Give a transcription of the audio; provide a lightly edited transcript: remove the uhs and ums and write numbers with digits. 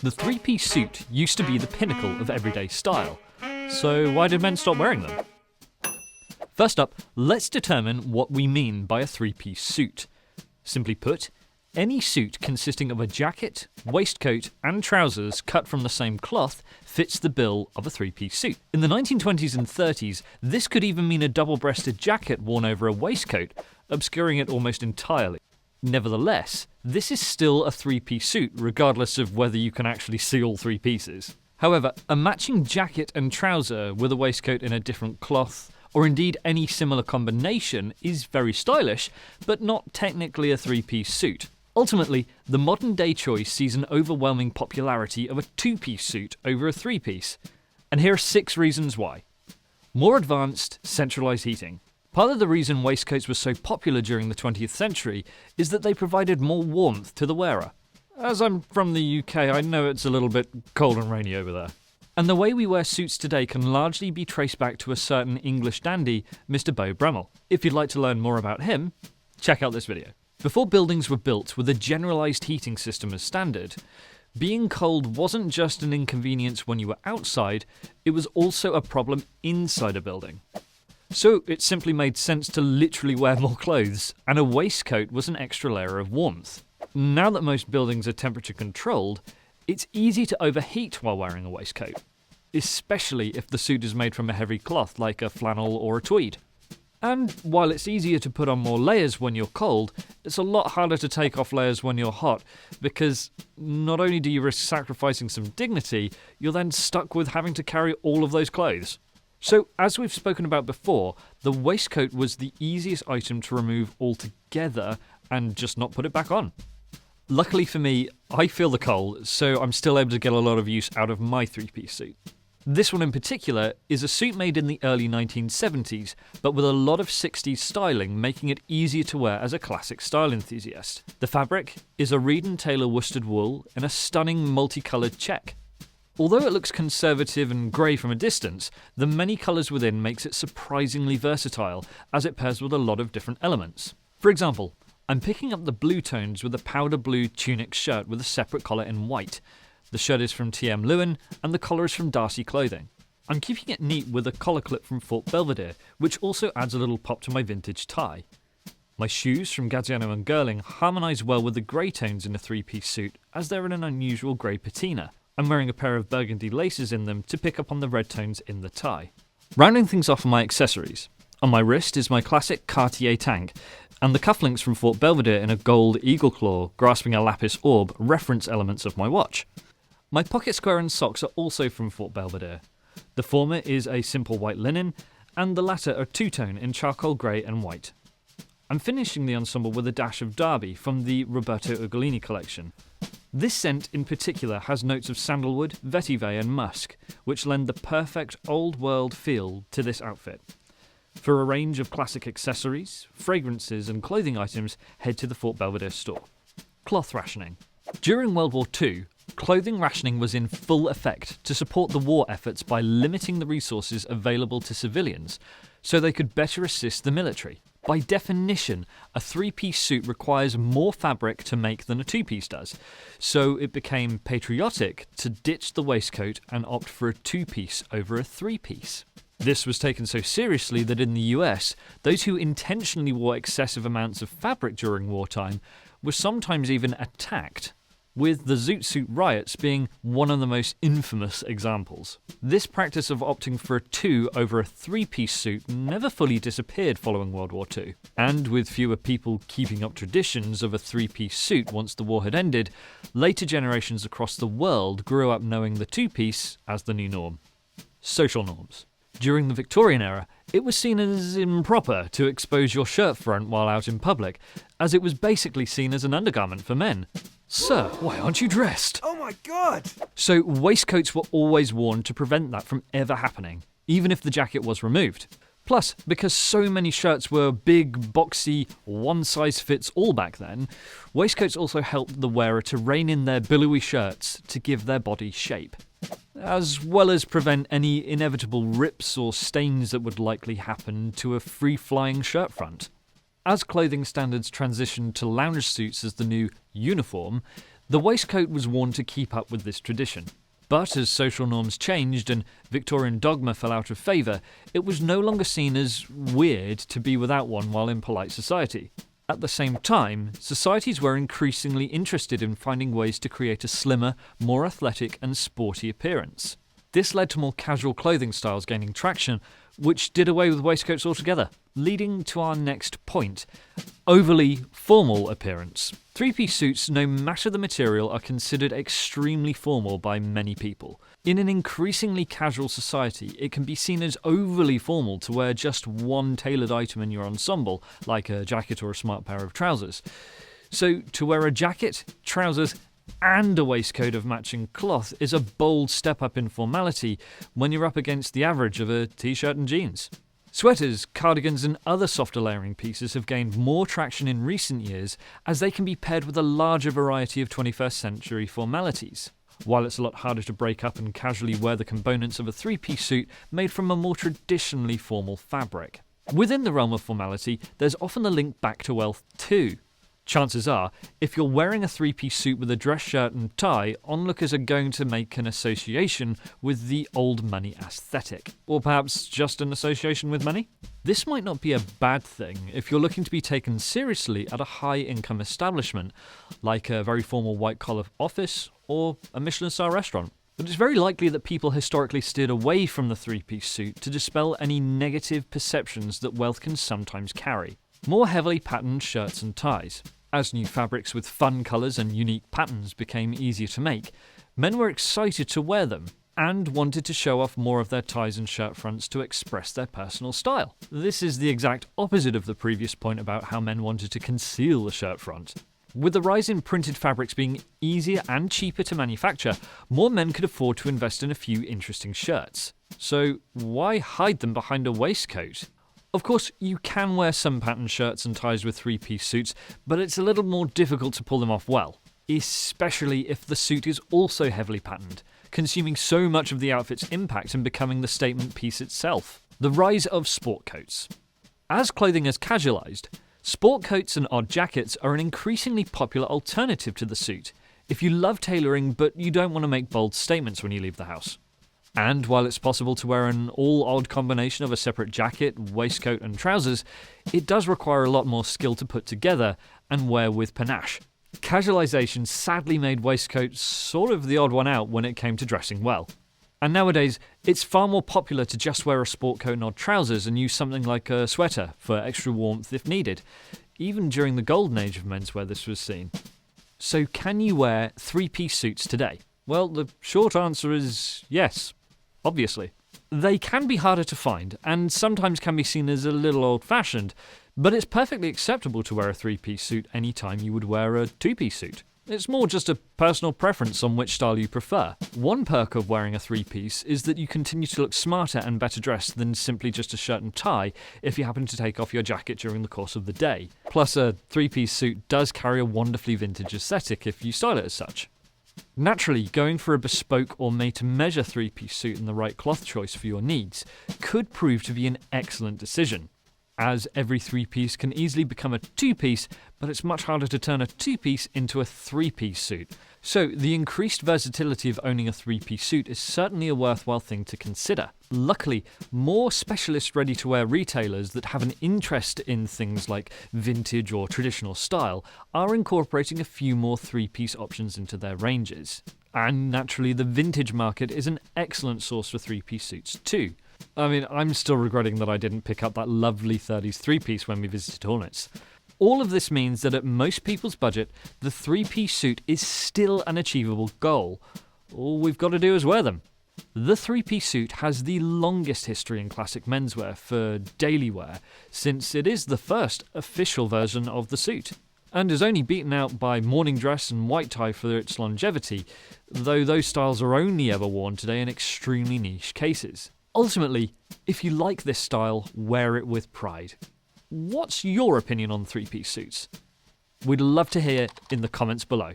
The three-piece suit used to be the pinnacle of everyday style, so why did men stop wearing them? First up, let's determine what we mean by a three-piece suit. Simply put, any suit consisting of a jacket, waistcoat and trousers cut from the same cloth fits the bill of a three-piece suit. In the 1920s and 30s, this could even mean a double-breasted jacket worn over a waistcoat, obscuring it almost entirely. Nevertheless, this is still a three-piece suit, regardless of whether you can actually see all three pieces. However, a matching jacket and trouser with a waistcoat in a different cloth, or indeed any similar combination, is very stylish, but not technically a three-piece suit. Ultimately, the modern-day choice sees an overwhelming popularity of a two-piece suit over a three-piece. And here are 6 reasons why. More advanced, centralised heating. Part of the reason waistcoats were so popular during the 20th century is that they provided more warmth to the wearer. As I'm from the UK, I know it's a little bit cold and rainy over there. And the way we wear suits today can largely be traced back to a certain English dandy, Mr. Beau Brummel. If you'd like to learn more about him, check out this video. Before buildings were built with a generalised heating system as standard, being cold wasn't just an inconvenience when you were outside, it was also a problem inside a building. So it simply made sense to literally wear more clothes, and a waistcoat was an extra layer of warmth. Now that most buildings are temperature controlled, it's easy to overheat while wearing a waistcoat, especially if the suit is made from a heavy cloth like a flannel or a tweed. And while it's easier to put on more layers when you're cold, it's a lot harder to take off layers when you're hot, because not only do you risk sacrificing some dignity, you're then stuck with having to carry all of those clothes. So, as we've spoken about before, the waistcoat was the easiest item to remove altogether and just not put it back on. Luckily for me, I feel the cold, so I'm still able to get a lot of use out of my three-piece suit. This one in particular is a suit made in the early 1970s, but with a lot of 60s styling, making it easier to wear as a classic style enthusiast. The fabric is a Reed & Taylor worsted wool in a stunning multicoloured check. Although it looks conservative and grey from a distance, the many colours within makes it surprisingly versatile, as it pairs with a lot of different elements. For example, I'm picking up the blue tones with a powder blue tunic shirt with a separate collar in white. The shirt is from TM Lewin, and the collar is from Darcy Clothing. I'm keeping it neat with a collar clip from Fort Belvedere, which also adds a little pop to my vintage tie. My shoes from Gaziano and Girling harmonise well with the grey tones in a three-piece suit, as they're in an unusual grey patina. I'm wearing a pair of burgundy laces in them to pick up on the red tones in the tie. Rounding things off are my accessories. On my wrist is my classic Cartier tank, and the cufflinks from Fort Belvedere in a gold eagle claw grasping a lapis orb reference elements of my watch. My pocket square and socks are also from Fort Belvedere. The former is a simple white linen, and the latter are two-tone in charcoal grey and white. I'm finishing the ensemble with a dash of Derby from the Roberto Ugolini collection. This scent in particular has notes of sandalwood, vetiver and musk, which lend the perfect old-world feel to this outfit. For a range of classic accessories, fragrances and clothing items, head to the Fort Belvedere store. Cloth rationing. During World War II, clothing rationing was in full effect to support the war efforts by limiting the resources available to civilians, so they could better assist the military. By definition, a three-piece suit requires more fabric to make than a two-piece does, so it became patriotic to ditch the waistcoat and opt for a two-piece over a three-piece. This was taken so seriously that in the US, those who intentionally wore excessive amounts of fabric during wartime were sometimes even attacked, with the Zoot Suit riots being one of the most infamous examples. This practice of opting for a two over a three-piece suit never fully disappeared following World War II, and with fewer people keeping up traditions of a three-piece suit once the war had ended, later generations across the world grew up knowing the two-piece as the new norm. Social norms. During the Victorian era, it was seen as improper to expose your shirt front while out in public, as it was basically seen as an undergarment for men. Sir, why aren't you dressed? Oh my god! So waistcoats were always worn to prevent that from ever happening, even if the jacket was removed. Plus, because so many shirts were big, boxy, one-size-fits-all back then, waistcoats also helped the wearer to rein in their billowy shirts to give their body shape, as well as prevent any inevitable rips or stains that would likely happen to a free-flying shirt front. As clothing standards transitioned to lounge suits as the new uniform, The waistcoat was worn to keep up with this tradition. But as social norms changed and Victorian dogma fell out of favour, it was no longer seen as weird to be without one while in polite society. At the same time, societies were increasingly interested in finding ways to create a slimmer, more athletic and sporty appearance. This led to more casual clothing styles gaining traction, which did away with waistcoats altogether, leading to our next point: overly formal appearance. Three-piece suits, no matter the material, are considered extremely formal by many people. In an increasingly casual society, it can be seen as overly formal to wear just one tailored item in your ensemble, like a jacket or a smart pair of trousers. So, to wear a jacket, trousers, and a waistcoat of matching cloth is a bold step up in formality when you're up against the average of a t-shirt and jeans. Sweaters, cardigans and other softer layering pieces have gained more traction in recent years as they can be paired with a larger variety of 21st century formalities. While it's a lot harder to break up and casually wear the components of a three-piece suit made from a more traditionally formal fabric. Within the realm of formality, there's often a link back to wealth too. Chances are, if you're wearing a three-piece suit with a dress shirt and tie, onlookers are going to make an association with the old money aesthetic. Or perhaps just an association with money? This might not be a bad thing if you're looking to be taken seriously at a high-income establishment, like a very formal white-collar office or a Michelin-star restaurant. But it's very likely that people historically steered away from the three-piece suit to dispel any negative perceptions that wealth can sometimes carry. More heavily patterned shirts and ties. As new fabrics with fun colours and unique patterns became easier to make, men were excited to wear them and wanted to show off more of their ties and shirt fronts to express their personal style. This is the exact opposite of the previous point about how men wanted to conceal the shirt front. With the rise in printed fabrics being easier and cheaper to manufacture, more men could afford to invest in a few interesting shirts. So why hide them behind a waistcoat? Of course, you can wear some patterned shirts and ties with three-piece suits, but it's a little more difficult to pull them off well, especially if the suit is also heavily patterned, consuming so much of the outfit's impact and becoming the statement piece itself. The rise of sport coats. As clothing has casualised, sport coats and odd jackets are an increasingly popular alternative to the suit, if you love tailoring but you don't want to make bold statements when you leave the house. And while it's possible to wear an all-odd combination of a separate jacket, waistcoat and trousers, it does require a lot more skill to put together and wear with panache. Casualisation sadly made waistcoats sort of the odd one out when it came to dressing well. And nowadays, it's far more popular to just wear a sport coat and odd trousers and use something like a sweater for extra warmth if needed. Even during the golden age of menswear this was seen. So can you wear three-piece suits today? Well, the short answer is yes. Obviously. They can be harder to find, and sometimes can be seen as a little old-fashioned, but it's perfectly acceptable to wear a three-piece suit any time you would wear a two-piece suit. It's more just a personal preference on which style you prefer. One perk of wearing a three-piece is that you continue to look smarter and better dressed than simply just a shirt and tie if you happen to take off your jacket during the course of the day. Plus, a three-piece suit does carry a wonderfully vintage aesthetic if you style it as such. Naturally, going for a bespoke or made-to-measure three-piece suit in the right cloth choice for your needs could prove to be an excellent decision, as every three-piece can easily become a two-piece, but it's much harder to turn a two-piece into a three-piece suit. So the increased versatility of owning a three-piece suit is certainly a worthwhile thing to consider. Luckily, more specialist ready-to-wear retailers that have an interest in things like vintage or traditional style are incorporating a few more three-piece options into their ranges. And naturally, the vintage market is an excellent source for three-piece suits too. I mean, I'm still regretting that I didn't pick up that lovely 30s three-piece when we visited Hornets. All of this means that at most people's budget, the three-piece suit is still an achievable goal. All we've got to do is wear them. The three-piece suit has the longest history in classic menswear for daily wear, since it is the first official version of the suit, and is only beaten out by morning dress and white tie for its longevity, though those styles are only ever worn today in extremely niche cases. Ultimately, if you like this style, wear it with pride. What's your opinion on three-piece suits? We'd love to hear in the comments below.